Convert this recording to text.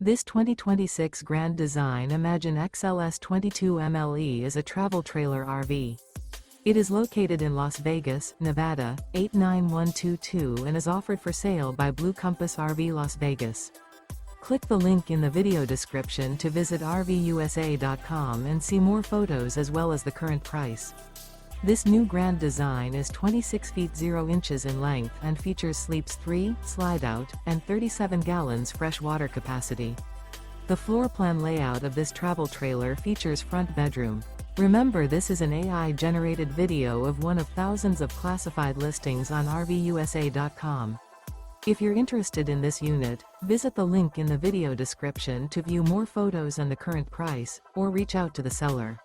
This 2026 Grand Design Imagine XLS 22 MLE is a travel trailer RV. It is located in Las Vegas, Nevada, 89122 and is offered for sale by Blue Compass RV Las Vegas. Click the link in the video description to visit RVUSA.com and see more photos as well as the current price. This new Grand Design is 26 feet 0 inches in length and features sleeps 3, Slideout, and 37 gallons fresh water capacity. The floor plan layout of this travel trailer features front bedroom. Remember, this is an AI-generated video of one of thousands of classified listings on RVUSA.com. If you're interested in this unit, visit the link in the video description to view more photos and the current price, or reach out to the seller.